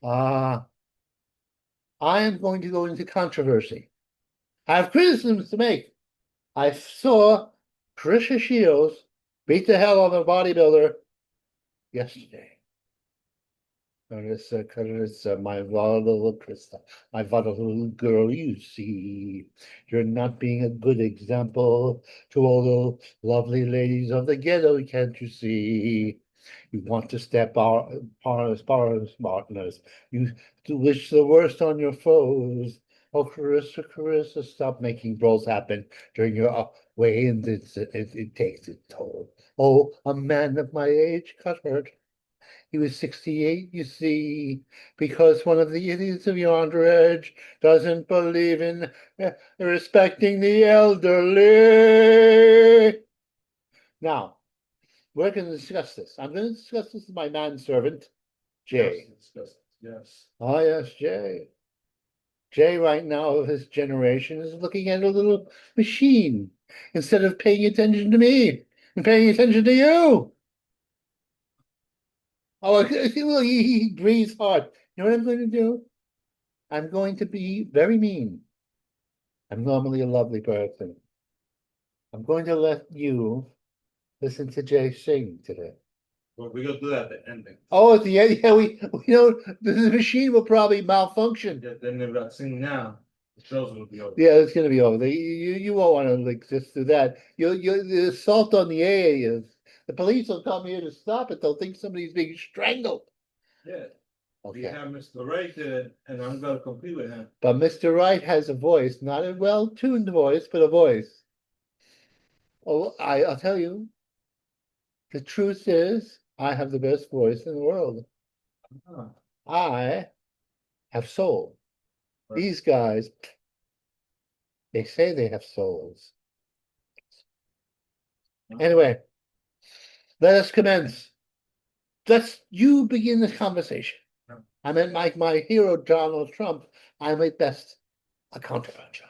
I am going to go into controversy. I have criticisms to make. I saw Patricia Shields beat the hell out of a bodybuilder yesterday. Carissa, my little Krista, my little girl, you see, you're not being a good example to all the lovely ladies of the ghetto, can't you see? You want to step our partners. You to wish the worst on your foes. Oh, Carissa, stop making brawls happen during your weigh-ins. It takes its toll. Oh, a man of my age got hurt. He was 68, you see, because one of the idiots of yonder edge doesn't believe in respecting the elderly. Now, we're going to discuss this. I'm going to discuss this with my manservant, Jay. Yes, yes. Oh, yes, Jay. Jay, right now, of his generation, is looking at a little machine instead of paying attention to me and paying attention to you. Oh, well, he breathes hard. You know what I'm going to do? I'm going to be very mean. I'm normally a lovely person. I'm going to let you listen to Jay sing today. Well, we're gonna do that at the ending. Oh, at the end, yeah, we know the machine will probably malfunction. Yeah, then if I sing now, the show's gonna be over. Yeah, it's gonna be over. You won't want to like just do that. You the assault on the A is the police will come here to stop it. They'll think somebody's being strangled. Yeah. We Okay. have Mr. Right there, and I'm gonna compete with him. But Mr. Wright has a voice, not a well-tuned voice, but a voice. Oh, I'll tell you, the truth is, I have the best voice in the world. Ah, I have soul. right. These guys, they say they have souls. Anyway, let us commence. Let's you begin this conversation. I meant my hero Donald Trump. I'm at best a counterpuncher.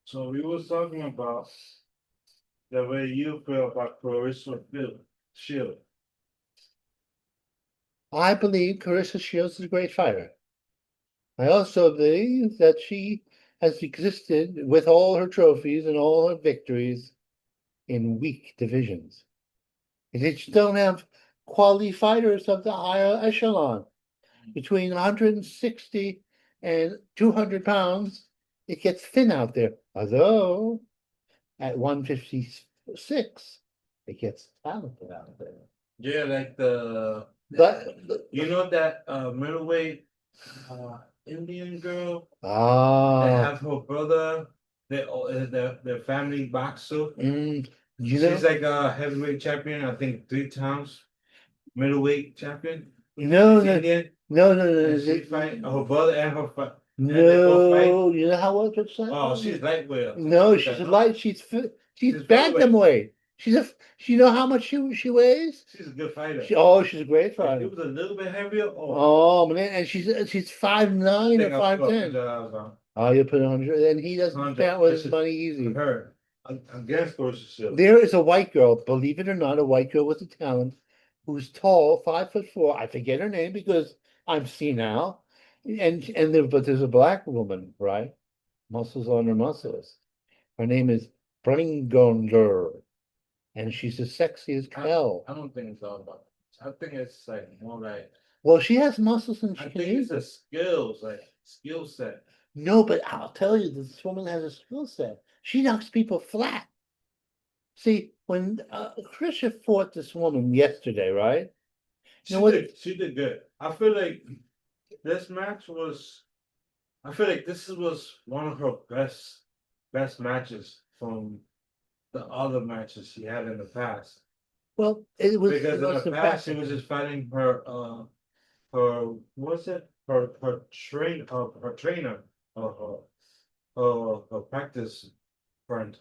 So we was talking about the way you feel about Clarissa Shield. I believe Carissa Shields is a great fighter. I also believe that she has existed with all her trophies and all her victories in weak divisions. They just don't have quality fighters of the higher echelon. Between 160 and 200 pounds, it gets thin out there. Although at 156, it gets talented out there. Yeah, like But you know that middleweight Indian girl that ah, have her brother, their family boxer. you She's know, like a heavyweight champion, I think 3 times. Middleweight champion. no, She's no, Indian, no, no, and she no, fight her brother and her and they both fight. no. You know how old it's that? Oh, she's lightweight. No, She's she's like, a no, light. She's she's featherweight. bantamweight. She's a. You know how much she weighs? She's a good fighter. She's a great If fighter. it was a little bit heavier, Oh man, and she's I 5'9" or think I'll put 5'10". 100 Oh, you put 100, and he doesn't count with This his is money easy. her against Clarissa. There is a white girl, believe it or not, a white girl with a talent, who's tall, 5'4". I forget her name because I'm senile, but there's a black woman, right? Muscles on her muscles. Her name is Bringonder, and she's as sexy as hell. I don't think it's all about this. I think it's like more like Well, she has muscles and she I can think use it's a it. skills, like skill set. No, but I'll tell you, this woman has a skill set. She knocks people flat. See, when Krisha fought this woman yesterday, right? You know what? She did good. I feel like this match was I feel like this was one of her best matches from the other matches she had in the past. Well, it was Because the in the most past she impressive. was just fighting her what's it? Her trainer her practice friend.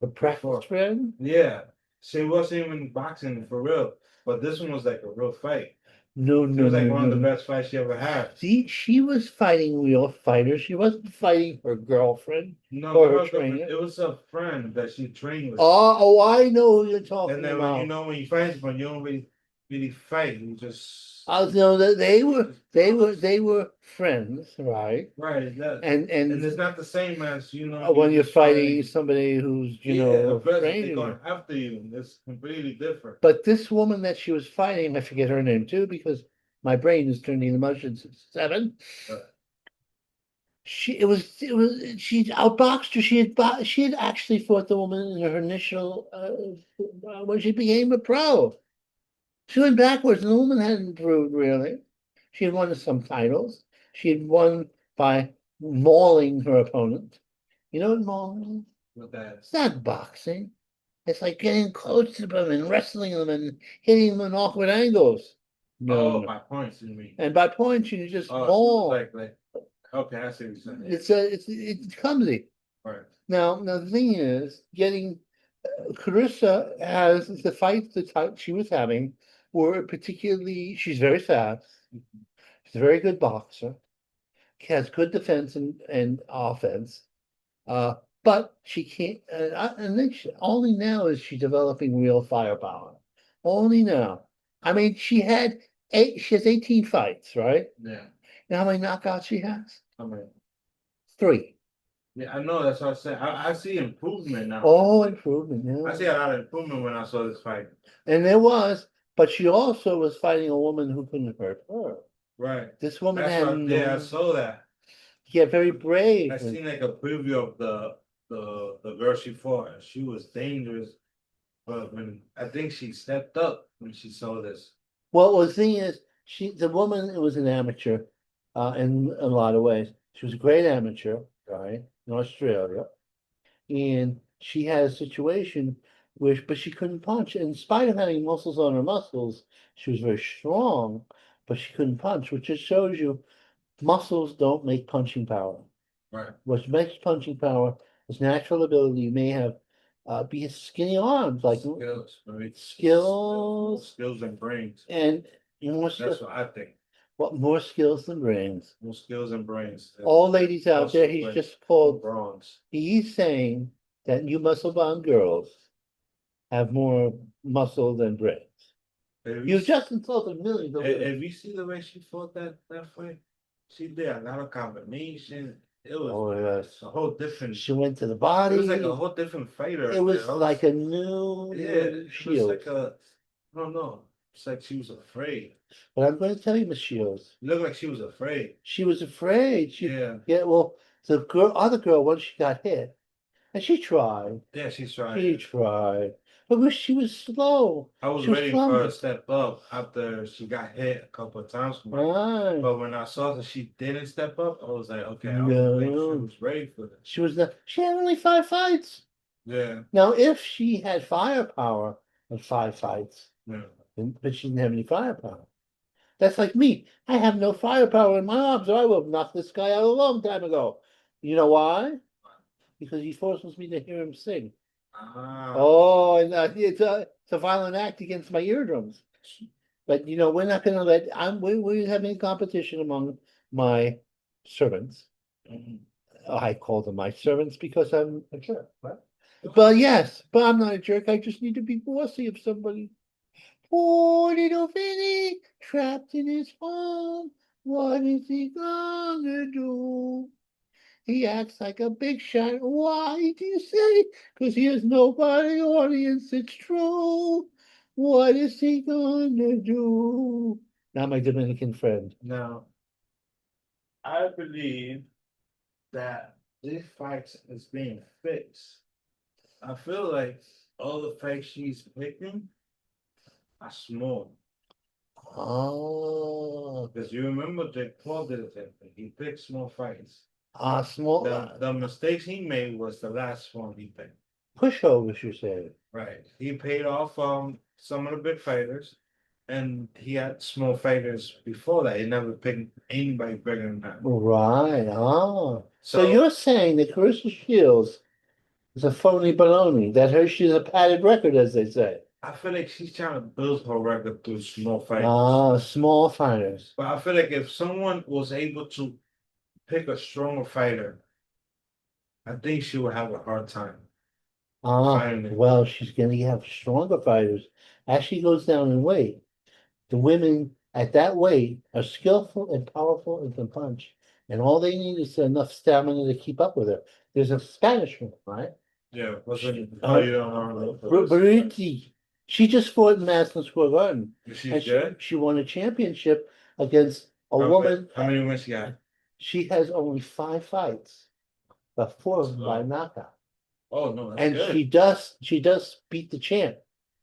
The practice friend? Yeah. She wasn't even boxing for real. But this one was like a real fight. No, It no, was like no, one of the no. best fights she ever had. See, she was fighting real fighters. She wasn't fighting her girlfriend No, or not her her girlfriend. trainer. It was a friend that she trained with. Oh, I know who you're talking And then when you about. know when you find someone, you don't really really fight. You just No, they were friends, right? right. That And and it's not the same as you when you're just fighting fighting. somebody who's, Yeah, aggressive. They're training going you. after you. It's completely different. But this woman that she was fighting, I forget her name too, because my brain is turning the motions at 7. Uh, She outboxed her. She had actually fought the woman in her initial when she became a pro. She went backwards, and the woman hadn't improved really. She had won some titles. She had won by mauling her opponent. You know what mauling is? with that. It's not boxing. It's like getting close to them and wrestling them and hitting them in awkward angles. No, Oh, no. by points, you mean? And by points, you just Oh, so maul. like okay, I see what you're saying. It's clumsy. Right. Now the thing is, getting Carissa has the fights the type she was having were particularly. She's very fast. She's a very good boxer. She has good defense and offense. Uh, but she can't. And then only now is she developing real firepower. Only now. I mean, she had eight. She has 18 fights, right? Yeah. You know how many knockouts she has? I mean, 3. yeah, I know. That's what I said. I see improvement now. Oh, improvement. I see Yeah. a lot of improvement when I saw this fight. And there was, but she also was fighting a woman who couldn't hurt her. Right. This woman That's had what. Yeah, I no. saw that. Yeah, very I brave. seen like a preview of the girl she fought. And she was dangerous, but when I think she stepped up when she saw this. Well, the thing is, the woman was an amateur, in a lot of ways. She was a great amateur, right, in Australia, and she had a situation but she couldn't punch. In spite of having muscles on her muscles, she was very strong, but she couldn't punch, which just shows you muscles don't make punching power. Right. What makes punching power is natural ability. You may have be skinny arms, like Skills, right? skills Skills and brains. and more That's skill. what I think. What more skills than brains? More skills and brains. All ladies out there, Also, he's like just called. bronze. He's saying that you muscle bound girls have more muscle than brains. Have You you, just insulted millions of women. have you seen the way she fought that fight? She did a lot of combination. It was Oh yes, a whole different. she went to the It was like a body. whole different fighter. It was I like a new yeah, it was Shields. like a, I don't know. It's like she was afraid. But I'm going to tell you, Miss Shields, It looked like she was afraid. she was afraid. Yeah, Well, the other girl, once she got hit, and she tried. yeah, she's trying. She tried. But she was slow. I was She was ready for her to clumsy. step up after she got hit a couple of times. Right. But when I saw that she didn't step up, I was like, okay, I was No. like, she was ready for this. She was not. She had only 5 fights. Yeah, Now, if she had firepower in 5 fights, yeah. but she didn't have any firepower. That's like me. I have no firepower in my arms, or I would have knocked this guy out a long time ago. You know why? Because he forces me to hear him sing. Ah, Oh, and it's a violent act against my eardrums. But we're not going to let. We're having a competition among my servants. mhm. I call them my servants because I'm a jerk, right? But yes, but I'm not a jerk. I just need to be bossy of somebody. Poor little Vinny, trapped in his home. What is he gonna do? He acts like a big shot. Why do you say? Because he has nobody audience. It's true. What is he gonna do? Not my Dominican friend. Now, I believe that this fight is being fixed. I feel like all the fights she's picking are small. Oh, Because you remember Jake Paul did the same thing. He picked small fights. small The mistakes he made was the last one he picked. pushovers, you say. Right. He paid off some of the big fighters, and he had small fighters before that. He never picked anybody bigger than that. Right. Ah. So So you're saying that Carissa Shields is a phony baloney, that she's a padded record, as they say. I feel like she's trying to build her record through small fighters. Ah, small fighters. But I feel like if someone was able to pick a stronger fighter, I think she would have a hard time Ah, finding it. well, she's going to have stronger fighters as she goes down in weight. The women at that weight are skillful and powerful and can punch. And all they need is enough stamina to keep up with her. There's a Spanish woman, right? Yeah, what's it? Uh, Oh, you don't know. Beriti. She just fought in Madison Square Garden. She's And good. she won a championship against a woman. How many wins she got? She has only 5 fights, but 4 of them by Oh. knockout. Oh no, that's And good. she does beat the champ,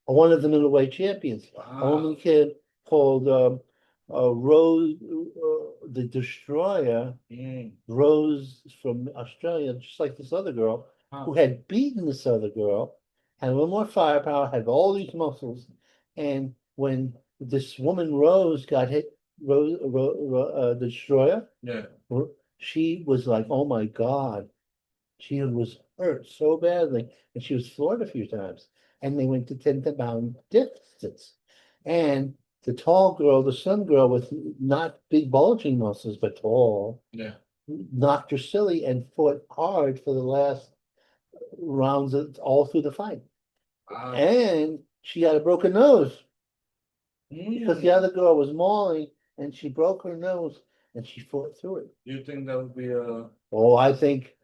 one of the middleweight champions, a woman Wow. kid called Rose, the Destroyer, Mm. Rose from Australia, just like this other girl, who Wow. had beaten this other girl, had a little more firepower, had all these muscles, and when this woman Rose got hit, the Destroyer, Yeah. she was like, "Oh my God." She was hurt so badly, and she was floored a few times. And they went to 10-pound distance. And the tall girl, the sun girl with not big bulging muscles, but tall, Yeah. knocked her silly and fought hard for the last rounds all through the fight. Wow. And she had a broken nose because the Mm. other girl was mauling and she broke her nose and she fought through it. You think that would be a? Oh, I think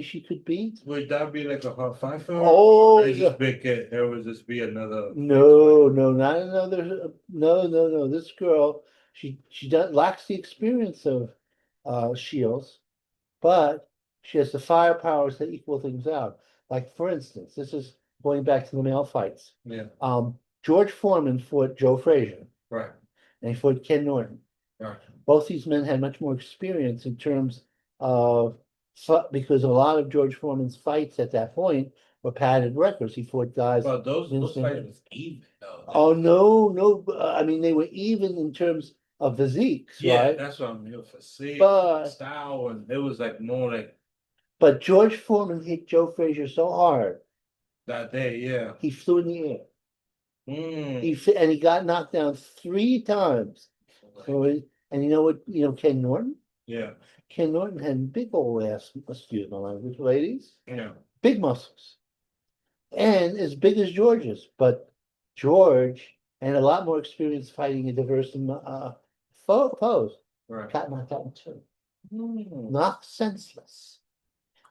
she could beat. Would that be like a hard fight for her? Oh, Or is yeah. this big kid? There would just be another. No, no, not another. No, no, no. This girl, she does lacks the experience of Shields, but she has the firepowers that equal things out. Like for instance, this is going back to the male fights. Yeah. George Foreman fought Joe Frazier, Right. and he fought Ken Norton. Right. Both these men had much more experience in terms of because a lot of George Foreman's fights at that point were padded records. He fought guys. But those Vincent- fights was even though. Oh no, no. I mean, they were even in terms of physiques, Yeah, right? that's what I'm here for. See, But style, and it was like more like but George Foreman hit Joe Frazier so hard that day. Yeah. he flew in the air. Mm. And he got knocked down 3 times. So and you know what? You know Ken Norton. Yeah. Ken Norton had big old ass. Excuse my language, ladies. Yeah. Big muscles. And as big as George's, but George and a lot more experience fighting a diverse foes Right. got knocked out in 2, Mm. knocked senseless.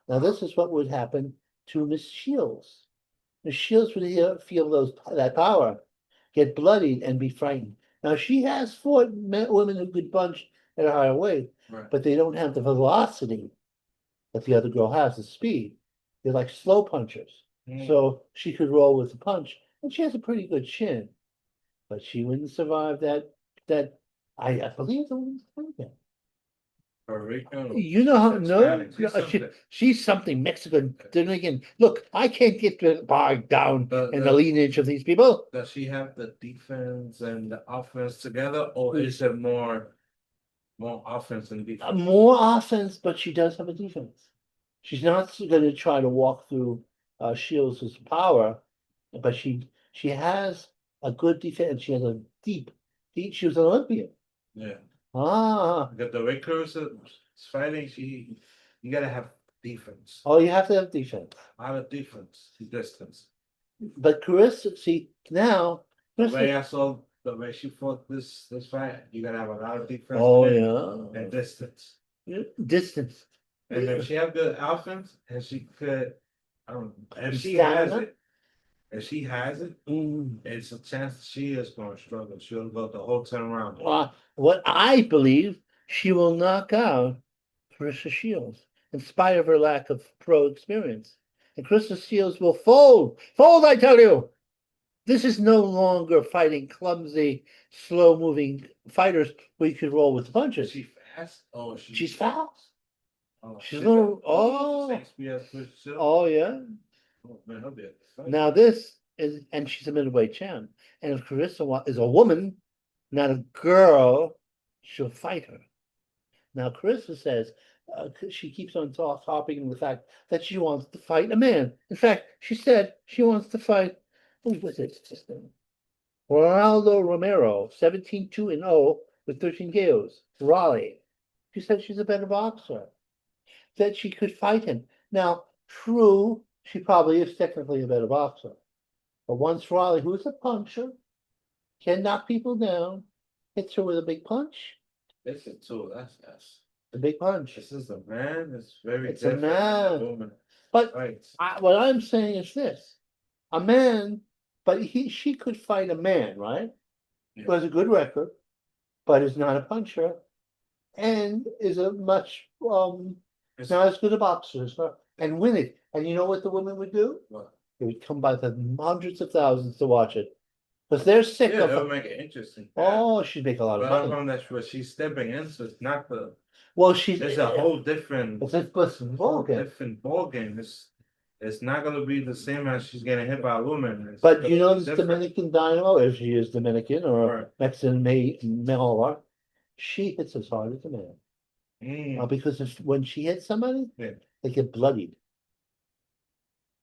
Now this is what would happen to Miss Shields. Miss Shields would feel that power, get bloodied, and be frightened. Now she has fought women who could punch at a higher weight, Right. but they don't have the velocity that the other girl has, the speed. They're like slow punchers. Mm. So she could roll with the punch, and she has a pretty good chin, but she wouldn't survive I believe the woman's Mexican. Puerto Rican. You know how no, Hispanic. She's no, something. she's something Mexican. Then again, look, I can't get bogged down in the lineage of these people. Does she have the defense and the offense together, or is it more offense than defense? More offense, but she does have a defense. She's not going to try to walk through Shields' power, but she has a good defense. She has a deep. She was an Olympian. Yeah. Ah, Because the way Clarissa is fighting, you gotta have defense. oh, you have to have defense. A lot of defense, distance. But Carissa, see now, The way Carissa, I saw the way she fought this fight, you gotta have a lot of defense oh and yeah, distance. distance. And if she have good offense, and she could, I don't know, if she Stamina? has it, Mm. it's a chance she is gonna struggle. She'll go the whole turn around. What I believe, she will knock out Carissa Shields, in spite of her lack of pro experience. And Carissa Shields will fold. Fold, I tell you! This is no longer fighting clumsy, slow-moving fighters where you could roll with Is punches. she fast? Oh, She's fast. Oh, She's a shit, little. same speed as Chris Silva. Oh yeah. Oh, man, I'll be at the fight. Now this is, and she's a middleweight champ. And if Carissa is a woman, not a girl, she'll fight her. Now Carissa says she keeps on harping the fact that she wants to fight a man. In fact, she said she wants to fight. Who was it? Ronaldo Romero, 17-2-0 with 13 KOs. Raleigh. She said she's a better boxer. That she could fight him. Now, true, she probably is technically a better boxer. But once Raleigh, who's a puncher, can knock people down, hits her with a big punch, This is too. That's. a big punch. This is a man. It's very It's a different than a man. woman. But Right. what I'm saying is this, a man, but she could fight a man, right? Who has a good record, but is not a puncher, and is a much, It's not as good a boxer as her, and win it. And you know what the women would do? what? They would come by the hundreds of thousands to watch it. Because they're sick Yeah, of that would her. make it interesting. Oh, she'd make a lot of But I'm money. from that's what she's stepping into. It's not the. Well, she's, It's a whole different. it's a listen, Whole okay. different ball game. It's not gonna be the same as she's getting hit by a woman. It's But you know gonna be this different. Dominican dynamo, if she is Dominican or Right. Mexican male, she hits as hard as a man. Because when she hits somebody, Yeah. they get bloodied.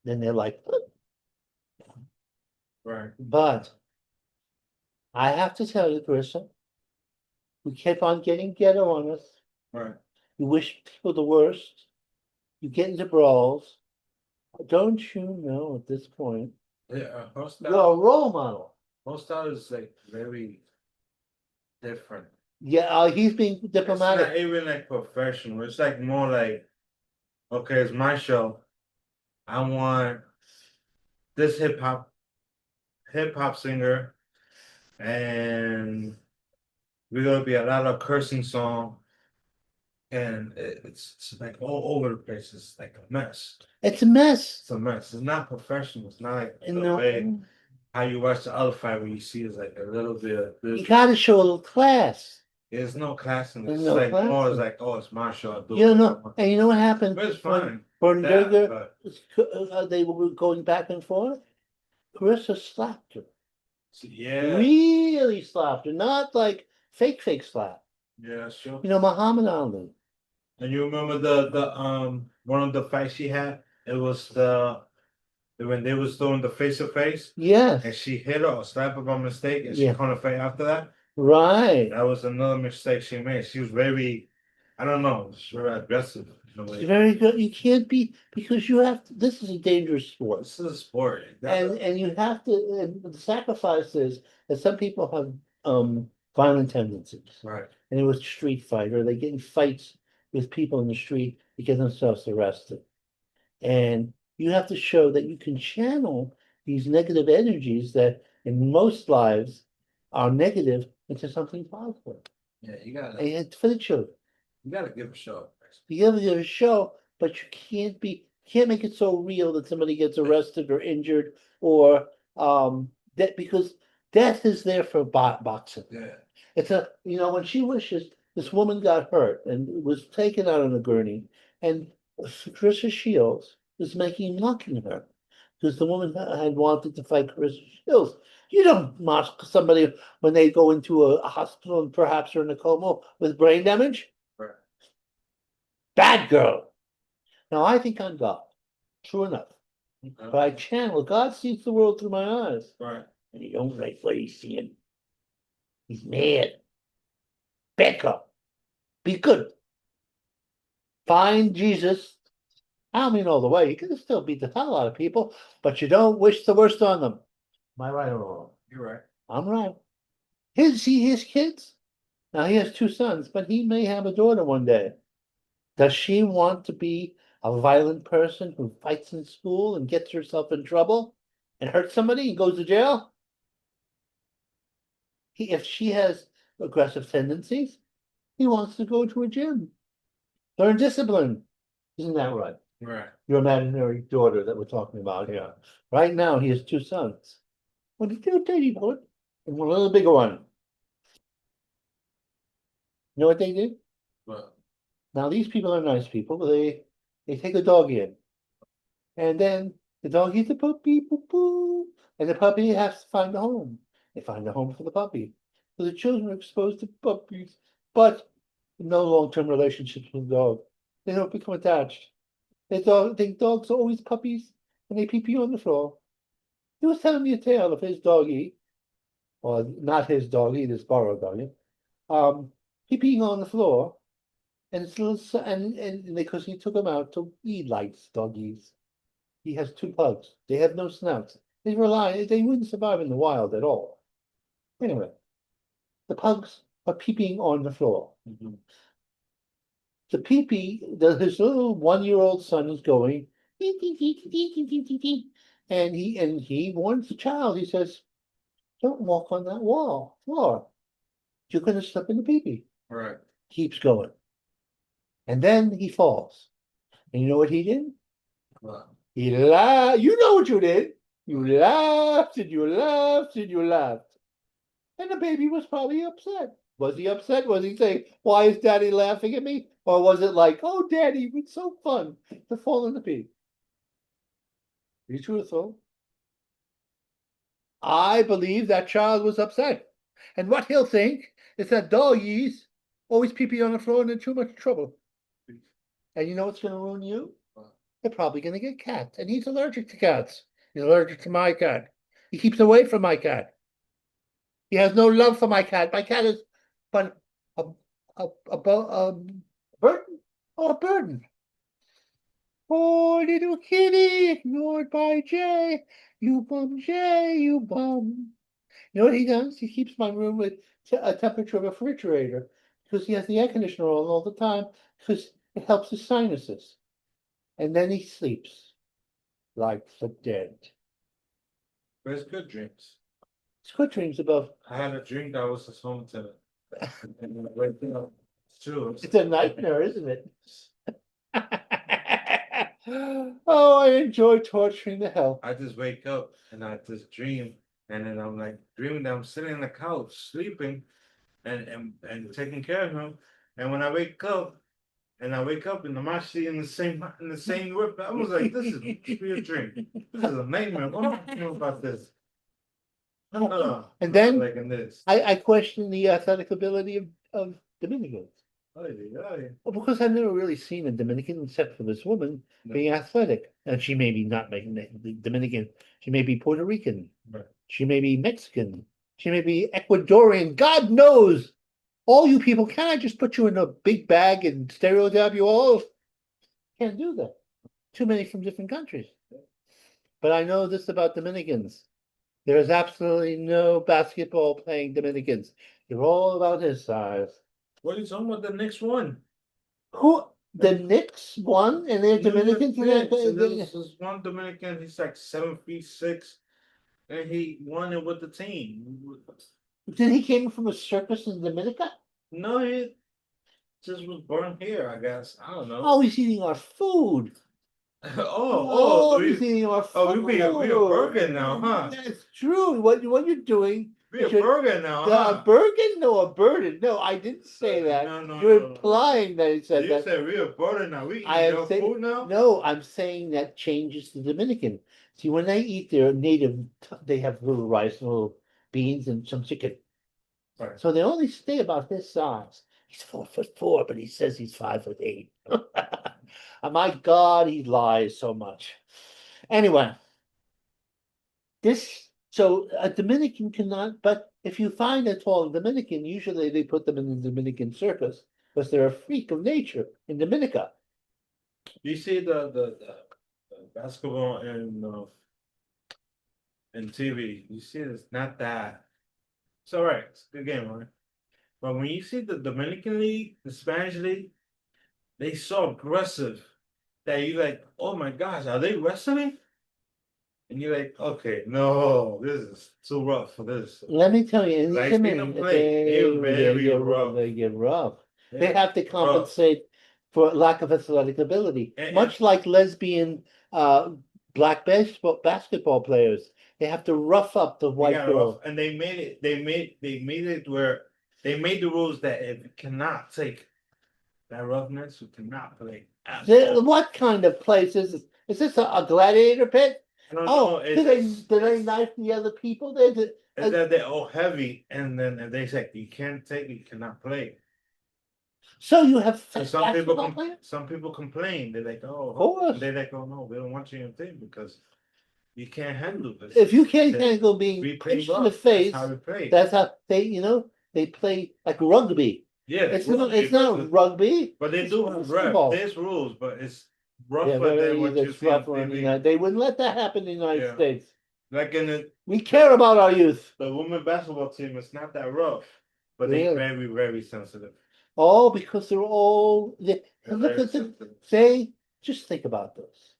Then they're like, Right. but I have to tell you, Carissa, we keep on getting ghetto on us. Right. You wish people the worst. You get into brawls. Don't you know at this point, Yeah. Her you're a style. role model. Her style is like very different. Yeah, he's being It's diplomatic. not even like professional. It's like more like, okay, it's my show. I want this hip hop singer, and we're gonna be a lot of cursing song, and it's like all over the place. It's like a mess. It's a mess. It's a mess. It's not professional. It's not like the No, way how you watch the other fight where you see it's like a little bit of you this. gotta show a little class. There's no class in it. There's It's no like class more in it's it. like, oh, it's my show. I do You what I know, want. and you know what happened But it's when fine. Bernberger, But they were going back and forth? Carissa slapped her. yeah, Really slapped her, not like fake slap. yeah, sure. You know, Muhammad Ali. And you remember the one of the fights she had? It was when they was doing the face to face, and Yes, she hit her or slapped her by mistake, and she yeah, couldn't fight after that. right. That was another mistake she made. She was very, I don't know, she was very aggressive in a It's way. very good. You can't be because you have to, this is a dangerous sport. This is a sport. And you have to, and the sacrifice is that some people have violent tendencies. Right. And it was street fight, or they get in fights with people in the street to get themselves arrested. And you have to show that you can channel these negative energies that in most lives are negative into something positive. Yeah, you gotta And it's for the children. give a show. You have to give a show, but you can't make it so real that somebody gets arrested or injured or that because death is there for boxing. Yeah. It's when she wishes this woman got hurt and was taken out on a gurney, and Carissa Shields was mocking her because the woman had wanted to fight Carissa Shields. You don't mock somebody when they go into a hospital and perhaps are in a coma with brain damage. Right. Bad girl. Now I think I'm God. True enough. Okay. But I channel. God sees the world through my eyes. Right. And he don't like what he's seeing. He's mad. Back up. Be good. Find Jesus. I don't mean all the way. You can still beat the hell out of people, but you don't wish the worst on them. Am I right or wrong? You're right. I'm right. His kids. Now he has two sons, but he may have a daughter one day. Does she want to be a violent person who fights in school and gets herself in trouble and hurts somebody and goes to jail? If she has aggressive tendencies, he wants to go to a gym, learn discipline. Isn't that right? Right. Your imaginary daughter that we're talking about here. Right now, he has two sons. Well, he's a tiny boy and one little bigger one. You know what they did? But Now, these people are nice people. They take a dog in. And then the dog eats the puppy, poo poo, and the puppy has to find a home. They find a home for the puppy. So the children are exposed to puppies, but no long-term relationships with the dog. They don't become attached. They think dogs are always puppies, and they pee pee on the floor. He was telling me a tale of his doggy, or not his doggy, this borrowed doggy, pee peeing on the floor, and it's little and because he took him out to he likes doggies. He has two pugs. They have no snouts. They wouldn't survive in the wild at all. Anyway, the pugs are peeping on the floor. Mhm. The peepee, his little 1-year-old son is going, "Tee, tee, tee, tee, tee, tee, tee, tee, tee." And he warns the child. He says, "Don't walk on that floor. You're going to slip in the peepee." Right. Keeps going, and then he falls. And you know what he did? Well, He laughed. You know what you did? You laughed and you laughed and you laughed. And the baby was probably upset. Was he upset? Was he saying, "Why is daddy laughing at me?" Or was it like, "Oh, daddy, it's so fun to fall in the pee"? Be truthful. I believe that child was upset. And what he'll think is that doggies always pee pee on the floor and in too much trouble. And you know what's going to ruin you? They're probably going to get cats. And he's allergic to cats. He's allergic to my cat. He keeps away from my cat. He has no love for my cat. My cat is but a burden. Oh, a burden. Poor little kitty, ignored by Jay. You bum, Jay, you bum. You know what he does? He keeps my room with a temperature of a refrigerator because he has the air conditioner on all the time because it helps his sinuses. And then he sleeps like the dead. but it's good dreams. It's good dreams above. I had a dream that I was his home tenant. And it's true. It's a nightmare, isn't it? Oh, I enjoy torturing the hell. I just wake up and I just dream, and then I'm like dreaming that I'm sitting on the couch sleeping, and taking care of him. And when I wake up, and I'm actually in the same room, I was like, this is a dream. This is a nightmare. What am I doing about this? And then like in this. I question the athletic ability of Dominicans. Well, because I've never really seen a Dominican except for this woman No. being athletic. And she may be not Dominican. She may be Puerto Rican. Right. She may be Mexican. She may be Ecuadorian. God knows. All you people, can I just put you in a big bag and stereotype you all? Can't do that. Too many from different countries. But I know this about Dominicans. There is absolutely no basketball playing Dominicans. They're all about his size. What are you talking about? The next one? Who the Knicks won and they're Dominicans? There's one Dominican. He's like 7'6", and he won it with the team. Did he came from a circus in Dominica? No, he just was born here. I guess I don't know. Oh, he's eating our food. He's eating our food. We a burger now, huh? That's true. What you're doing? We a burger now, huh? A burden? No, a burden. No, I didn't say that. No, You're implying that it said you that. said we a burger now. We eat your food now. No, I'm saying that changes the Dominican. See, when they eat their native, they have little rice and little beans and some chicken. Right. So they only stay about this size. He's 4'4", but he says he's 5'8". Oh, my God, he lies so much. Anyway, so a Dominican cannot, but if you find a tall Dominican, usually they put them in the Dominican circus because they're a freak of nature in Dominica. You see the basketball and TV. You see, it's not that. It's all right. It's a good game, right? But when you see the Dominican League, the Spanish League, they so aggressive that you're like, oh my gosh, are they wrestling? And you're like, okay, no, this is too rough for this. Let me tell you, in Like, Timon, they get rough. They have to compensate for lack of athletic ability, much like lesbian black basketball players. They have to rough up the white girl. And they made it. They made it where they made the rules that if you cannot take that roughness, you cannot play. What kind of place is this? Is this a gladiator pit? No, do they knife the other people? It's that they're all heavy, and then if they say you can't take it, you cannot play. So you have some people complain. They're like, they're like, oh no, we don't want you in the team because you can't handle this. If you can't handle being punched in the face, that's how they play like rugby. Yeah, it's not rugby. But they do have there's rules, but it's rougher than what you see on TV. They wouldn't let that happen in the United States. Like in We care about our youth. the women basketball team, it's not that rough, but they Really? very, very sensitive. Oh, because They're and look very at the, sensitive. just think about this.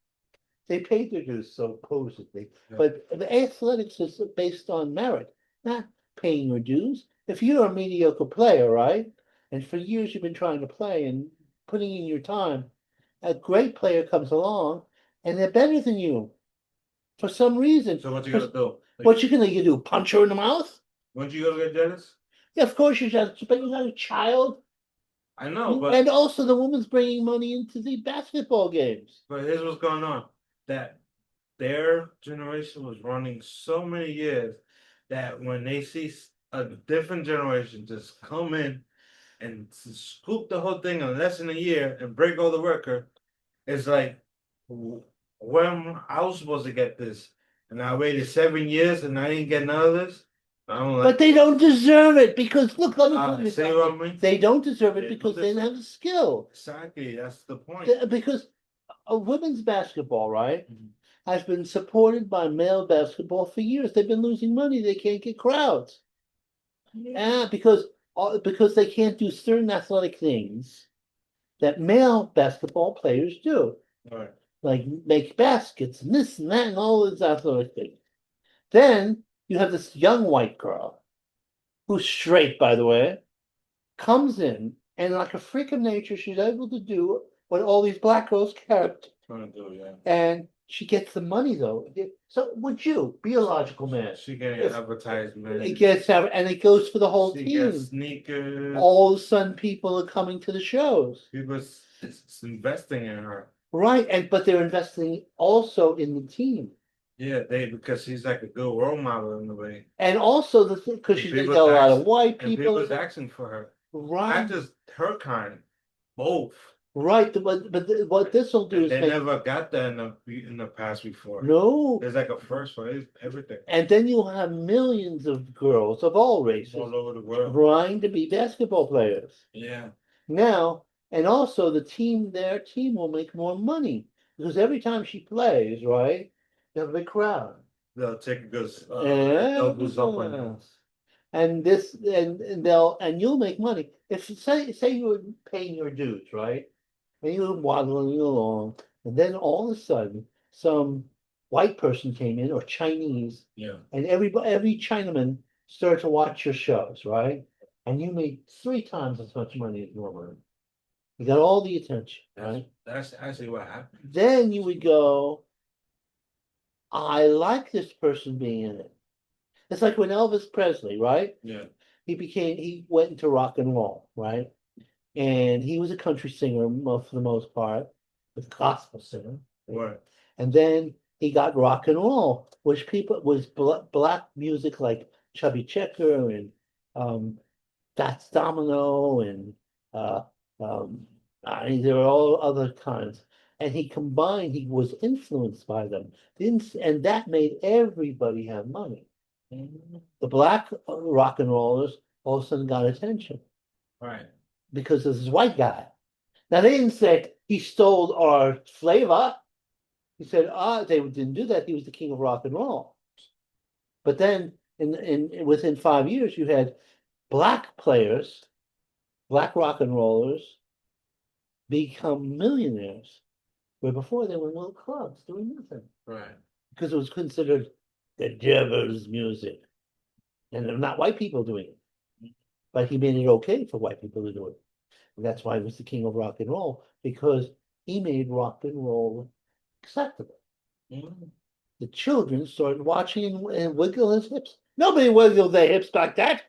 They paid their dues supposedly, Yeah. but the athletics is based on merit, not paying your dues. If you're a mediocre player, right, and for years you've been trying to play and putting in your time, a great player comes along and they're better than you for some reason. So what you For, gotta do? what you do? Punch her in the mouth? When you gonna get jealous? Yeah, of course you just, but you're not a child. I know, And also the woman's bringing money into the basketball games. but here's what's going on. That their generation was running so many years that when they see a different generation just come in and scoop the whole thing in less than a year and break all the record, it's like when I was supposed to get this, and I waited 7 years and I didn't get none of this. I'm like, But they don't deserve it because look, let me tell you say what I something. mean? They don't deserve it They because don't they don't have the skill. Exactly, that's the point. Because women's basketball, right, Mhm. has been supported by male basketball for years. They've been losing money. They can't get crowds. Yeah, because they can't do certain athletic things that male basketball players do, All right. like make baskets and this and that and all these athletic things. Then you have this young white girl who's straight, by the way, comes in and like a freak of nature, she's able to do what all these black girls can't. Trying to do, yeah. And she gets the money though. So would you be a logical man? She getting If advertisement. it gets and it goes for the whole She team. gets sneakers. All of a sudden people are coming to the shows. People investing in her. Right, and but they're investing also in the team. Yeah, because she's like a good role model in a way. And also the thing, because And she's gonna people's get a lot of asking, white and people. people's asking for her. Right, Not just her kind, both. right. What this will do And is they make never got that in the past before. no. There's like a first for everything And then you'll have millions of girls of all races all over the world. trying to be basketball players. Yeah. Now, and also their team will make more money because every time she plays, right, you have a big crowd. They'll take a good Yeah. doubles up on you. And and you'll make money. If say you were paying your dues, right? And you were waddling along, and then all of a sudden some white person came in or Chinese, Yeah. and every Chinaman started to watch your shows, right? And you made 3 times as much money as normal. You got all the attention, right? That's actually what happened. Then you would go, I like this person being in it. It's like when Elvis Presley, right? Yeah. He went into rock and roll, right? And he was a country singer for the most part, a gospel singer. Right. And then he got rock and roll, which people was black music like Chubby Checker and Fats Domino and uh, um, I mean, there were all other kinds. And he was influenced by them. And that made everybody have money. The black rock and rollers all of a sudden got attention Right. because of this white guy. Now they didn't say he stole our flavor. He said, they didn't do that. He was the king of rock and roll. But then in within 5 years, you had black players, black rock and rollers become millionaires, where before they were in little clubs doing nothing. Right. Because it was considered the devil's music. And they're not white people doing it. But he made it okay for white people to do it. And that's why he was the king of rock and roll, because he made rock and roll acceptable. Mm. The children started watching and wiggle his hips. Nobody wiggled their hips like that.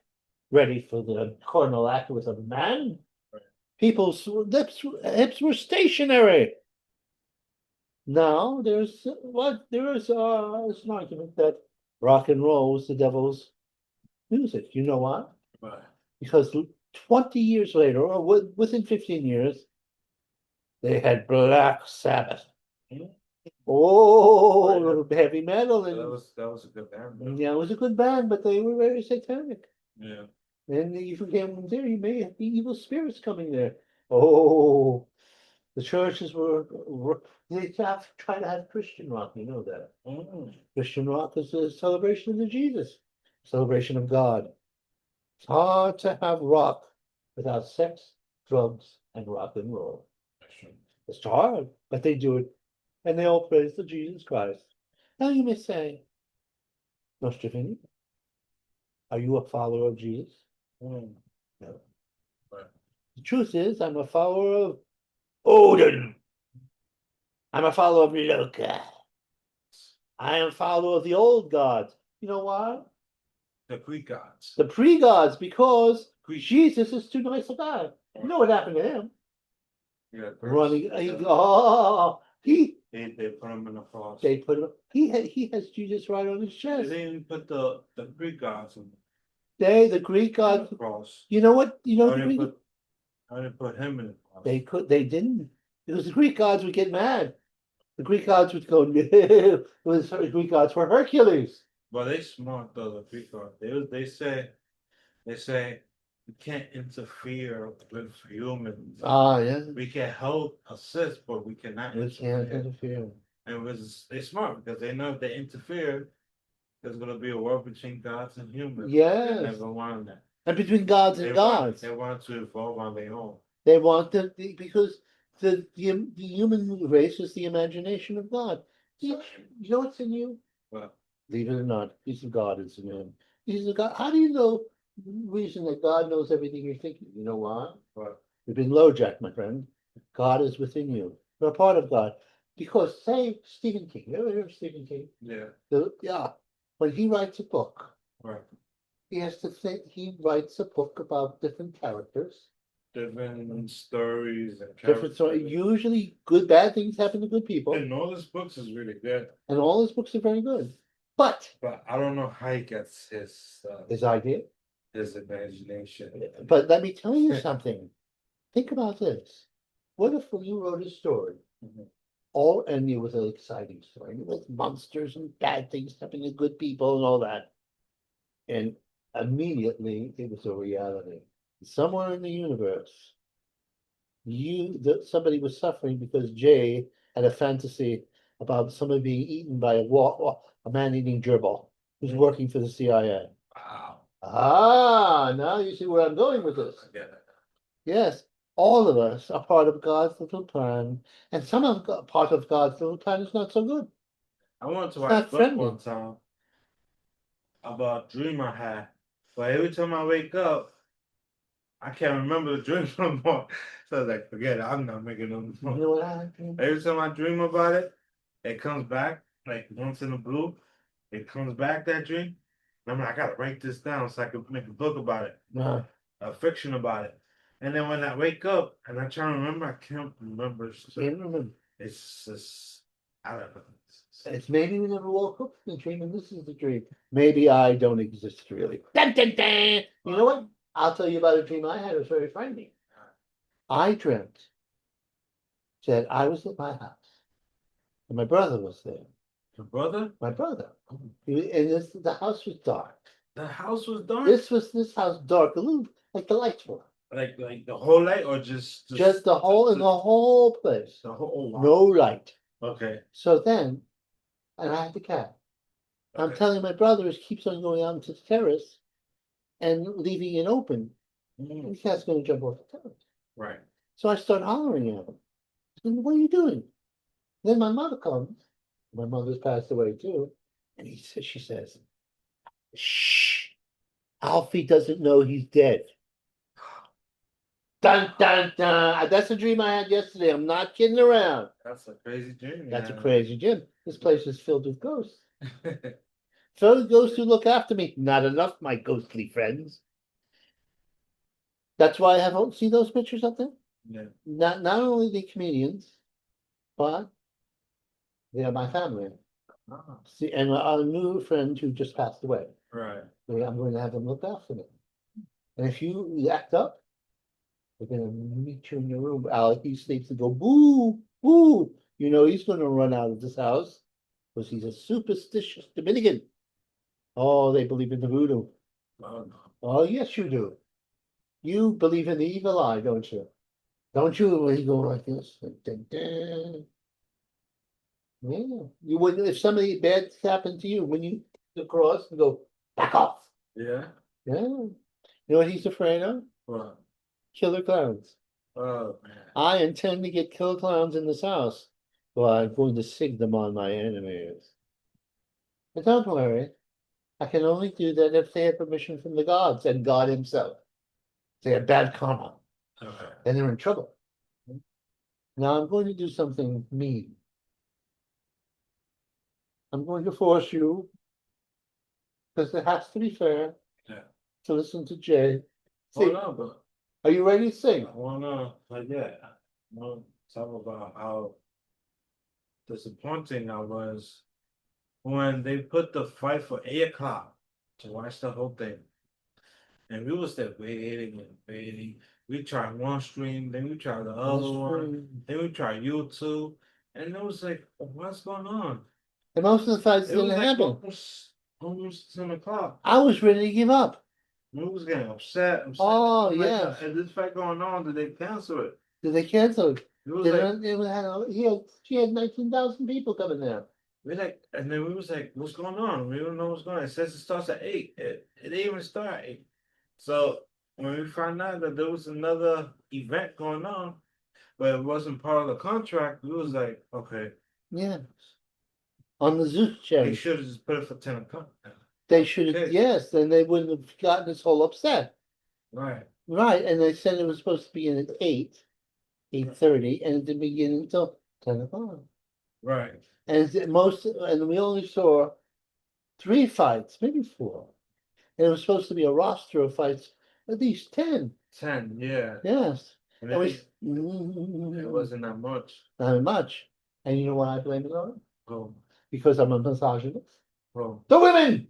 Ready for the carnal act with a man. Right. People's hips were stationary. Now there is an argument that rock and roll was the devil's music. You know why? Right. Because 20 years later, or within 15 years, they had Black Sabbath. Mm. Oh, heavy metal. That was a good band. Yeah, it was a good band, but they were very satanic. Yeah. And if you came there, you may have the evil spirits coming there. Oh, The churches they try to have Christian rock, you know that. Christian rock is a celebration of Jesus, celebration of God. It's hard to have rock without sex, drugs, and rock and roll. It's hard, but they do it, and they all praise the Jesus Christ. Now you may say, Nostrafini, are you a follower of Jesus? No. Right. The truth is, I'm a follower of Odin. I'm a follower of Loka. I am a follower of the old gods. You know why? The Greek gods. The pre-gods, because Jesus is too nice a guy. You know what happened to him? Yeah, Running, they put him in the cross. they put him. He has Jesus right on his They chest. didn't even put the Greek gods in The Greek gods. the cross. You know what? You know I the didn't Greek. put him in the cross. They didn't. Because the Greek gods would get mad. The Greek gods would go. It was the Greek gods for Hercules. But they smart though. The Greek gods. They say we can't interfere with humans. Ah, yeah. We can help, assist, but we cannot We can't interfere. interfere. And they smart because they know if they interfere, there's gonna be a war between gods and humans. Yes. They never wanted that. And between gods and gods. They want to evolve on their own. They want because the human race is the imagination of God. You know what's in you? Well, Believe it or not, piece of God is in him. He's a God. How do you know reason that God knows everything you're thinking? You know why? well, You've been low, Jack, my friend. God is within you. You're a part of God. Because say Stephen King. You ever heard of Stephen King? yeah, Yeah. When he writes a book, right. he has to think he writes a book about different characters. Different stories and Different story. characters. Usually good bad things happen to good people. And all his books is really good. And all his books are very good. But I don't know how he gets his idea. his imagination. But let me tell you something. Think about this. What if you wrote a story, and it was an exciting story, with monsters and bad things happening to good people and all that, and immediately it was a reality. Somewhere in the universe, somebody was suffering because Jay had a fantasy about somebody being eaten by a man-eating gerbil who's working for the CIA. Wow. Ah, now you see where I'm going with this. I get it. Yes, all of us are part of God's little plan, and part of God's little plan is not so good. I wanted to It's write not a book friendly. one time about a dream I had. But every time I wake up, I can't remember the dream no more. So I was like, forget it, I'm not making no You more. know what happened? Every time I dream about it, it comes back, like once in a blue, it comes back that dream. And I'm like, I gotta write this down so I can make a book about it, a fiction about it. And then when I wake up and I try to remember, I can't remember. Can't remember. It's just, I don't know. It's maybe we never woke up from the dream, and this is the dream. Maybe I don't exist really. Dun, dun, dun. You know what? I'll tell you about a dream I had. It was very frightening. I dreamt that I was at my house, and my brother was there. Your brother? My brother. And the house was dark. The house was dark? This house dark, a little like the lights were. Like the whole light or just The whole place. the whole oh, wow. No light. Okay. So then, and I had the cat. I'm telling my brother, he keeps on going out to the terrace and leaving it open. And the cat's going to jump off the terrace. Right. So I start hollering at him. What are you doing? Then my mother comes. My mother's passed away too. And she says, shh, Alfie doesn't know he's dead. Dun, dun, dun. That's a dream I had yesterday. I'm not kidding around. That's a crazy dream. That's a crazy dream. This place is filled with ghosts. Filled with ghosts who look after me. Not enough, my ghostly friends. That's why I have see those pictures up there? Yeah. Not only the comedians, but they are my family. Oh. See, and our new friend who just passed away. Right. I'm going to have them look after me. And if you act up, we're going to meet you in your room. Alec, he sleeps and go, boo, boo. You know, he's going to run out of this house because he's a superstitious Dominican. Oh, they believe in the voodoo. Oh, no. Oh, yes, you do. You believe in the evil eye, don't you? Don't you when you go like this? Dun, dun. Yeah. You wouldn't if somebody bad happened to you when you across and go back off. Yeah. Yeah. You know what he's afraid of? Well, Killer clowns. oh man. I intend to get killer clowns in this house. Well, I'm going to sig them on my enemies. But don't worry. I can only do that if they have permission from the gods and God himself. They have bad karma. Okay. And they're in trouble. Now I'm going to do something mean. I'm going to force you, because it has to be fair, Yeah. to listen to Jay. Hold See, on, but are you ready to sing? I wanna, yeah, I wanna talk about how disappointing I was when they put the fight for 8 o'clock to watch the whole thing. And we was there waiting and waiting. We tried one stream, then we tried the other one, then we tried YouTube, and it was like, what's going on? And most of the fights It was didn't like happen. almost 10 o'clock. I was ready to give up. We was getting upset. Oh, I'm like, yeah. and this fight going on, did they cancel it? Did they cancel it? It was They like, don't- it she had 19,000 people coming there. we like, and then we was like, what's going on? We don't know what's going on. It says it starts at 8. It didn't even start at 8. So when we found out that there was another event going on, but it wasn't part of the contract, we was like, okay, Yeah. On the Zeus they channel. should have just put it for 10 o'clock. They should have, Okay. yes, then they wouldn't have gotten this whole upset. Right. Right, and they said it was supposed to begin at 8:30, and it didn't begin until 10 o'clock. Right. And we only saw 3 fights, maybe 4. And it was supposed to be a roster of fights, at least 10. 10, yeah. Yes. And It it, was it wasn't that much. not much. And you know why I blame it on? Oh, Because I'm a misogynist. oh. The women!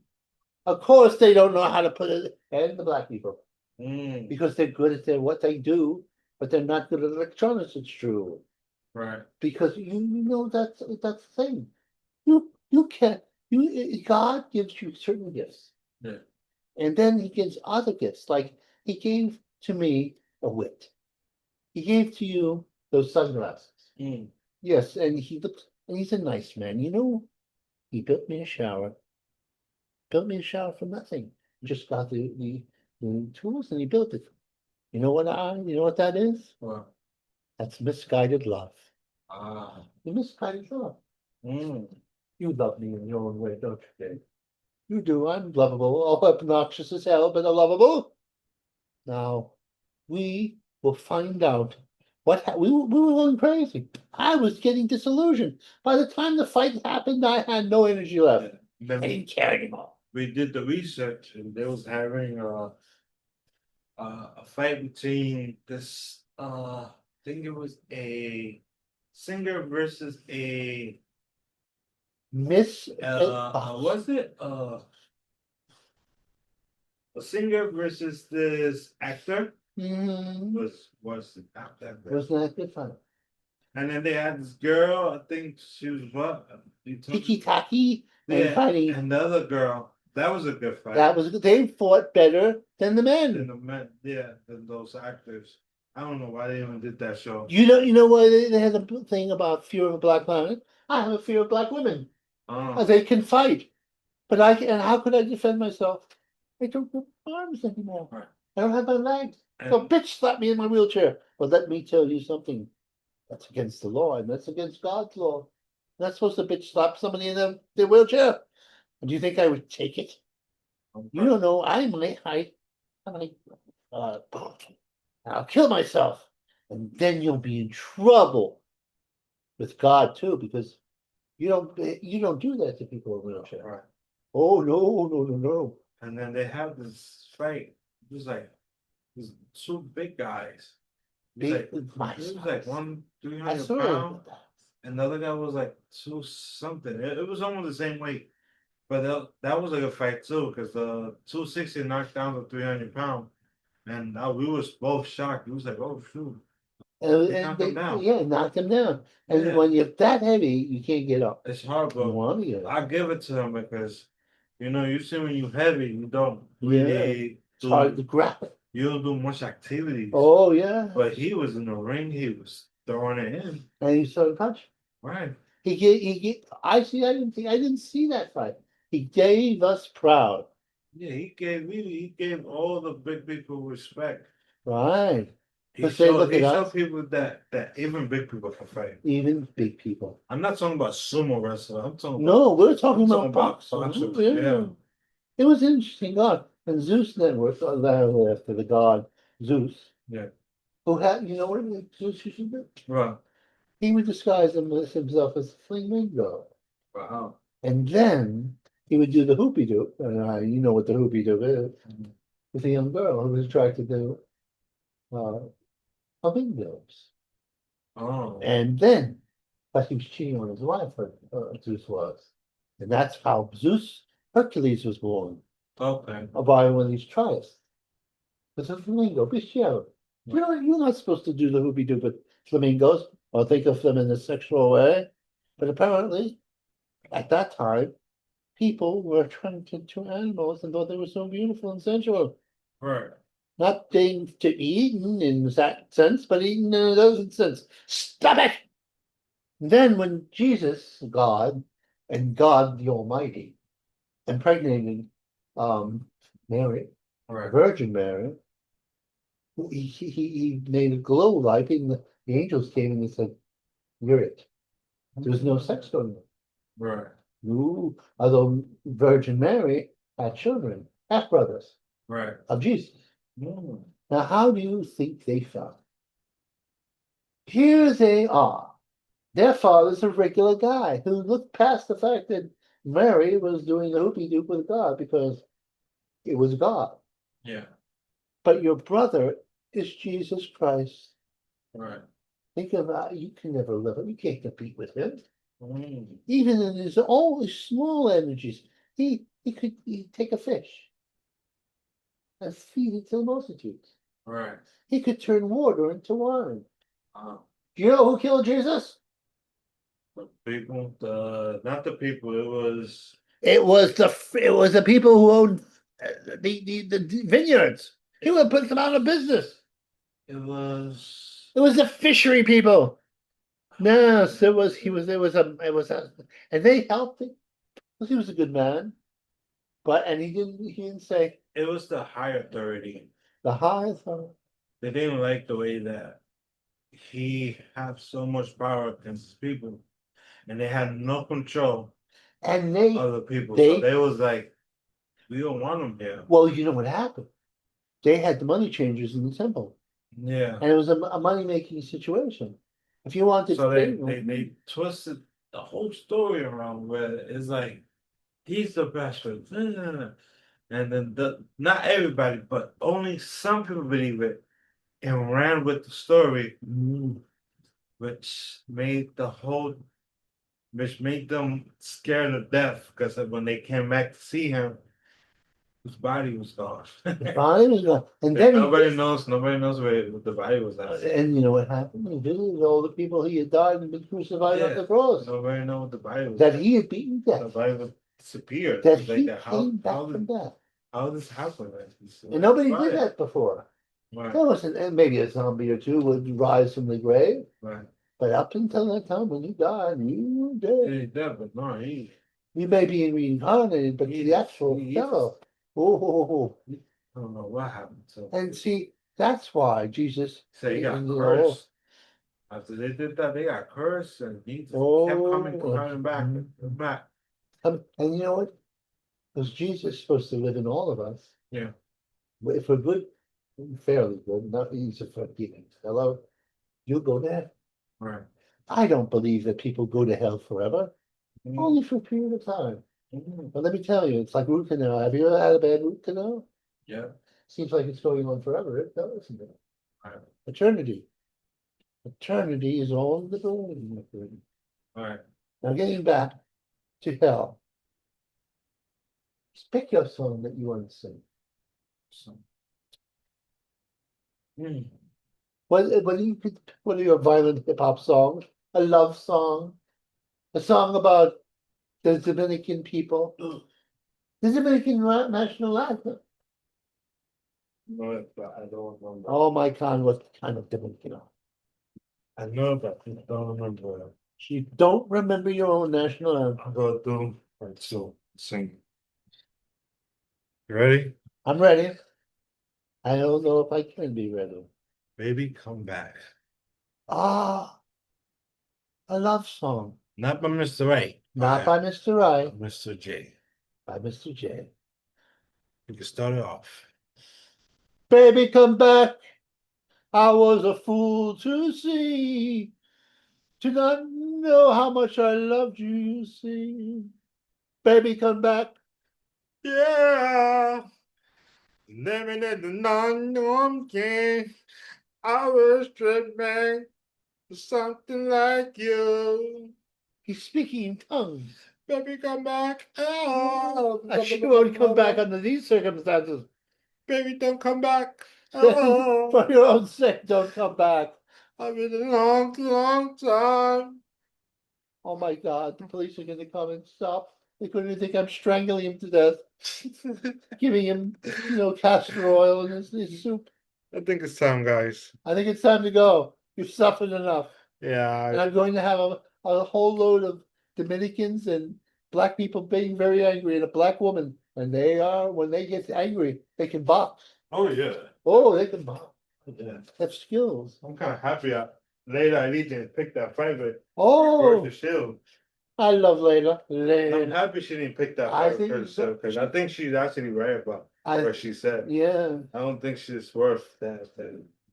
Of course, they don't know how to put it, and the black people. Mm, Because they're good at what they do, but they're not good at electronics, it's true. right. Because you know that's the thing. You can't God gives you certain gifts. Yeah. And then he gives other gifts. Like he gave to me a wit. He gave to you those sunglasses. Mm, Yes, and he's a nice man. You know, he built me a shower. Built me a shower for nothing. Just got the tools and he built it. You know what that is? well, That's misguided love. ah. The misguided love. Mm, You love me in your own way, don't you, Dave? You do. I'm lovable. Oh, obnoxious as hell, but lovable. Now, we will find out we were going crazy. I was getting disillusioned. By the time the fight happened, I had no energy left. then I didn't care anymore. we did the research and they was having a fight between this I think it was a singer versus a Miss was it a singer versus this actor was the actor. was not a good fight. And then they had this girl, I think she was what? Tiki Taki and Yeah, fighting. and the other girl. That was a good fight. They fought better than the Than men. the men, yeah, than those actors. I don't know why they even did that show. You know why they had a thing about fear of a black planet? I have a fear of black women. They can fight. But and how could I defend myself? I don't have arms anymore. Right. I don't have my legs. And- So bitch slapped me in my wheelchair. But let me tell you something. That's against the law, and that's against God's law. You're not supposed to bitch slap somebody in their wheelchair. And do you think I would take it? You don't know. I might I'll kill myself. And then you'll be in trouble with God too, because you don't do that to people in wheelchair. Right. Oh no. And then they have this fight. It was like these two big guys. It was like one I 300 saw pound, it. and the other guy was like two something. It was almost the same weight, but that was like a fight too, because the 260 knocked down the 300 pound, and we was both shocked. It was like, oh shoot, they knocked him down. Yeah, knocked him down. And Yeah. when you're that heavy, you can't get up. It's hard, You but want to get up. I give it to him because you see when you heavy, you don't Yeah. really It's hard to grab it. you don't do much activities. Oh, yeah. But he was in the ring, he was throwing it in. And he started punching. Right. I didn't see that fight. He gave us proud. Yeah, he gave all the big people respect. Right. He Because they showed look he at showed us, people that even big people can fight. even big people. I'm not talking about sumo wrestling. No, we're talking I'm talking about about boxing. boxers. Yeah. Yeah. It was interesting. God and Zeus Network, after the god Zeus, Yeah. who had, you know what Zeus used to do? Right. He would disguise himself as a flamingo. Wow. And then he would do the hoopy doop. And you know what the hoopy doop is. Mhm. With a young girl who was attracted to uh, flamingos. Oh. And then, but he was cheating on his wife, Zeus was. And that's how Hercules was born, Okay. by one of these tries. It's a flamingo, bestial. You know, you're not supposed to do the hoopy doop with flamingos or think of them in a sexual way. But apparently, at that time, people were attracted to animals and thought they were so beautiful and sensual. Right. Not being to eaten in that sense, but eaten in another sense. Stop it! Then when Jesus, God, and God the Almighty, impregnated Mary, the Right. Virgin Mary, he made a glow light, and the angels came and they said, "You're it." There was no sex going on. Right. Ooh, although Virgin Mary had children, half brothers Right. of Jesus. Mm. Now, how do you think they felt? Here they are. Their father's a regular guy who looked past the fact that Mary was doing the hoopy doop with God because it was God. Yeah. But your brother is Jesus Christ. Right. Think about you can never live it. You can't compete with him. Mm. Even in his all his small energies, he'd take a fish and feed it to the multitudes. Right. He could turn water into wine. Uh, Do you know who killed Jesus? the people, the not the people. It was. It was the people who owned the vineyards. He would put them out of business. It was. It was the fishery people. No, so it was he was it was a and they helped him because he was a good man. But and he didn't say It was the high authority. the highest honor. They didn't like the way that he had so much power against his people, and they had no control And of the people. So they they was like, we don't want him here. well, you know what happened? They had the money changers in the temple. Yeah. And it was a money making situation. If you wanted So favor, they twisted the whole story around where it's like he's the best friend. And then not everybody, but only some people believe it and ran with the story, mm, which made the whole which made them scared to death because when they came back to see him, his body was gone. the body was gone. And And then nobody knows where the body was at. and you know what happened? He visited all the people he had died and been crucified on Yeah, the cross. nobody knows what the body was That at. he had beaten The death. body was disappeared. That It's like he that. came back from death. How this happen? Like, And nobody did right. that before. Right. There wasn't, and maybe a zombie or two would rise from the grave. Right. But up until that time when you died, you were dead. He's dead, but no, he. You may be reincarnated, but the actual he- fellow. Oh. I don't know what happened to him. And see, that's why Jesus, So he got you know, cursed. After they did that, they got cursed, and he just kept coming back and back. and you know what? Because Jesus is supposed to live in all of us. Yeah. If we're good, fairly good, not easy for giving. Hello, you'll go there. Right. I don't believe that people go to hell forever, Mm. only for a period of time. Mm. But let me tell you, it's like root canal. Have you ever had a bad root canal? Yeah. Seems like it's going on forever. It does, isn't it? Right. Eternity. Eternity is all the building. Right. Now, getting back to hell, pick your song that you want to sing. So. Mm. What are your violent hip hop songs? A love song, a song about the Dominican people, the Dominican national anthem. know it, but I don't remember. Oh, my God, what kind of Dominican? I know, but I don't remember. You don't remember your own national anthem? I'll go through. Right, so sing. You ready? I'm ready. I don't know if I can be ready. Baby, come back. Ah, a love song. Not by Mr. Right. Not by Mr. Right, Mr. J. by Mr. J. You can start it off. Baby, come back. I was a fool to see, to not know how much I loved you, you see. Baby, come back. Yeah. Living in the non-norm game. I was driven to something like you. He's speaking in tongues. Baby, come back. Oh, She won't come back under these circumstances. baby, don't come back. Oh, For your own sake, don't come back. I've been a long, long time. Oh my God, the police are going to come and stop. They're going to think I'm strangling him to death, giving him, castor oil in his soup. I think it's time, guys. I think it's time to go. You've suffered enough. And Yeah. I'm going to have a whole load of Dominicans and black people being very angry, and a black woman. And when they get angry, they can box. Oh yeah. Oh, they can box. Yeah. Have skills. I'm kind of happy. Later, I need to pick that fight with Oh, the Shield. I love Layla. I'm Layla. happy she didn't pick that I fight think with Shield because I think she's actually right about I, what she said. yeah. I don't think she's worth that.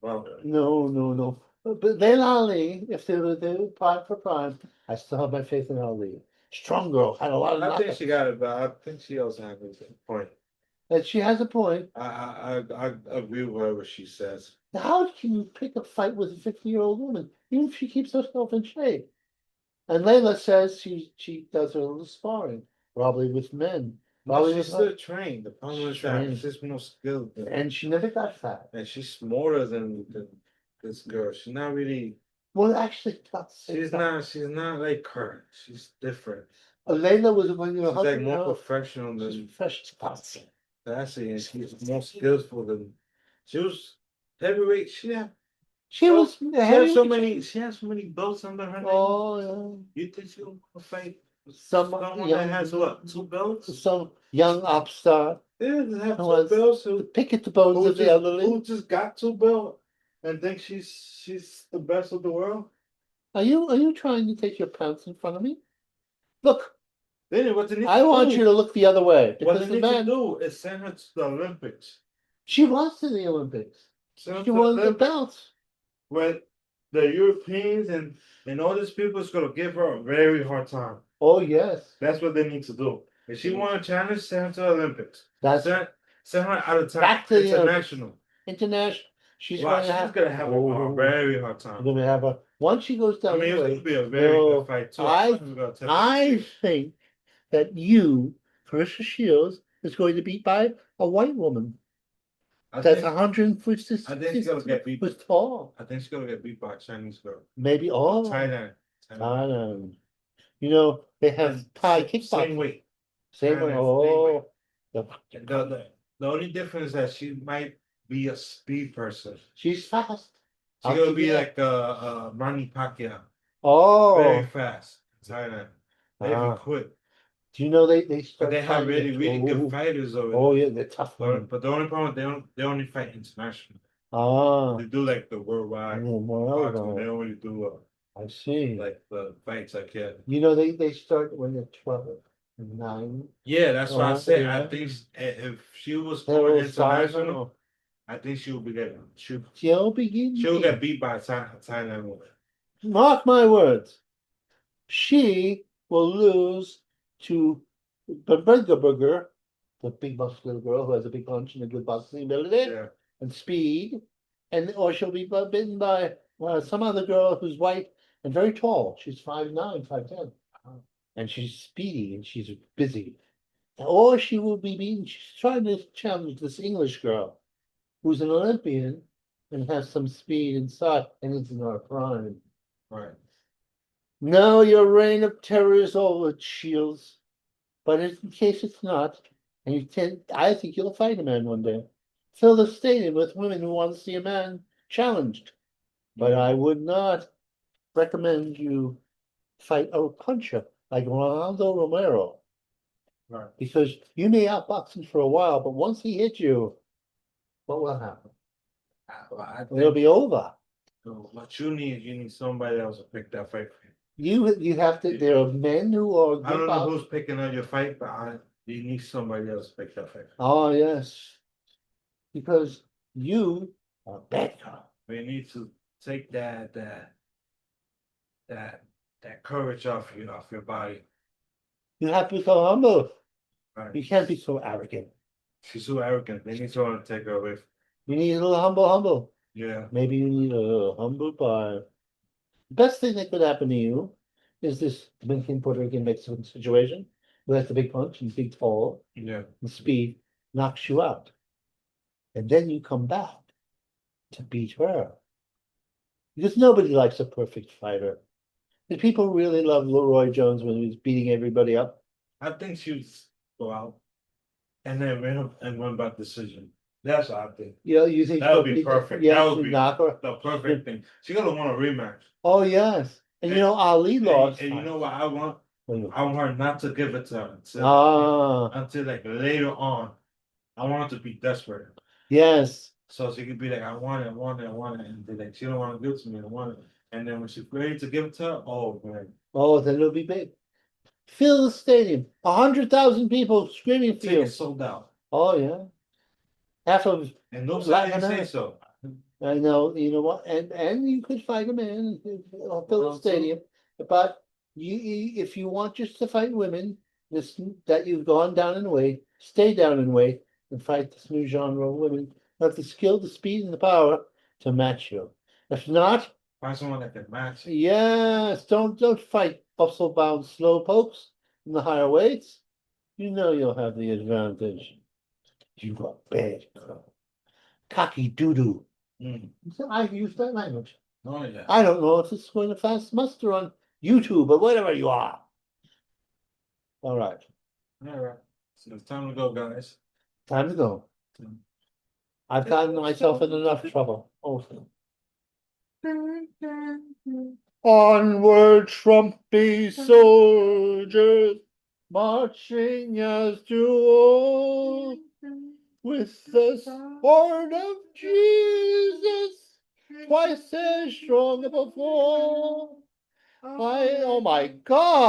Well, No, no, no. But then Ali, if they were prime for prime, I still have my faith in Ali. Strong girl, had a lot of I think knockouts. she got it, but I think she also has a point. And she has a point. I agree with whatever she says. How can you pick a fight with a 50-year-old woman, even if she keeps herself in shape? And Layla says she does her little sparring, probably with men. No, Probably she's with still trained. The problem She's is that trained. she's more skilled. And she never got fat. And she's smarter than this girl. She's not really. Well, actually, She's not like her. She's different. Layla was when you She's like more professional she's than professional. Sassy, and she's more skillful than she was heavyweight. She was she has so many. She has so many belts under her name. Oh, yeah. You think she'll fight Someone that has what, 2 belts? Some young upstart Yeah, they have who 2 was belts. the pick at the bones of the elderly. Who just got 2 belts and think she's the best of the world? Are you trying to take your pants in front of me? Look, Then what they need I to want do, you to look the other way what because they the need to man. do is send her to the Olympics. She was in the Olympics. Send her She to won the Olympics belts. where the Europeans and all these people is gonna give her a very hard time. Oh yes, That's what they need to do. If she want a challenge, send her to the Olympics. that's Send her out of time. back to the International. international. She's Wow, going to she's have. gonna have a very hard We're time. going to have a once she goes down. I mean, it's the gonna way, be a very no, good fight too. I think that Carissa Shields, is going to beat by a white woman. That's 150. I think she's gonna get beat. Was tall. I think she's gonna get beat by a Chinese girl. Maybe Thailand. Thailand. You know, they have Thai kickboxing. Same weight. Same way. Thailand, Oh, The only difference is that she might be a speed person. she's fast. She's gonna be like Manny Pacquiao. Oh, Very fast. Thailand. Very quick. Do you know they start? But they have really good fighters over there. Oh yeah, they're tough. But the only problem they only fight international. They do like the worldwide. Oh, they only do I see. like the fights like yeah. You know they start when they're 12 and 9. Yeah, that's what I said. Yeah. I think if she was going international, I think she would be getting she'll get beat by a Thailand woman. Mark my words. She will lose to Burger, the big muscular girl who has a big punch and a good boxing ability and speed, or she'll be bitten by some other girl who's white and very tall. She's 5'9", 5'10", and she's speedy and she's busy. Or she will be beaten. She's trying to challenge this English girl who's an Olympian and has some speed inside and is in her prime. Right. No, your reign of terror is over, Shields. But in case it's not, and I think you'll fight a man one day. fill the stadium with women who want to see a man challenged. But I would not recommend you fight a puncher like Ronaldo Romero. Right. Because you may outbox him for a while, but once he hits you, what will happen? I It'll think be over. what you need somebody else to pick that fight for you. You have to. There are men who are I don't good know who's picking on your fight, but you need somebody else to pick that fight. Oh yes, because you are better. We need to take that courage off your body. You have to become humble. Right. You can't be so arrogant. She's so arrogant. They need someone to take her away. You need a little humble. Yeah. Maybe you need a humble pie. The best thing that could happen to you is this Dominican Puerto Rican Mexican situation where that's a big punch and big fall Yeah. and speed knocks you out. And then you come back to beat her. Because nobody likes a perfect fighter. Did people really love Leroy Jones when he was beating everybody up? I think she would go out and then run by decision. That's what I think. You think That would be perfect. Yeah, That would be knock her. the perfect thing. She gotta want a rematch. Oh yes, and Ali lost. And you know what I want? I want her not to give it to her until like later on. I want her to be desperate. Yes. So she could be like, I want it, and be like, she don't want to give it to me, I want it. And then when she's ready to give it to her, oh man. Oh, then it'll be big. Fill the stadium. 100,000 people screaming for you. Tickets sold out. Oh yeah. Half of And no Latin say America. so. I know, you know what, and you could fight a man, fill the stadium, but if you want just to fight women, that you've gone down in weight, stay down in weight and fight this new genre of women who have the skill, the speed, and the power to match you. If not, find someone that can match. Yes, don't fight muscle-bound slow pokes in the higher weights. You know you'll have the advantage. You are bad girl. Cocky doo-doo. I use that language. Oh yeah. I don't know if it's going to fast muster on YouTube or whatever you are. All right. All right. So it's time to go, guys. Time to go. I've gotten myself in enough trouble. Oh. Onward, Trumpy soldiers, marching as to war, with the sword of Jesus, twice as strong before. Oh my God!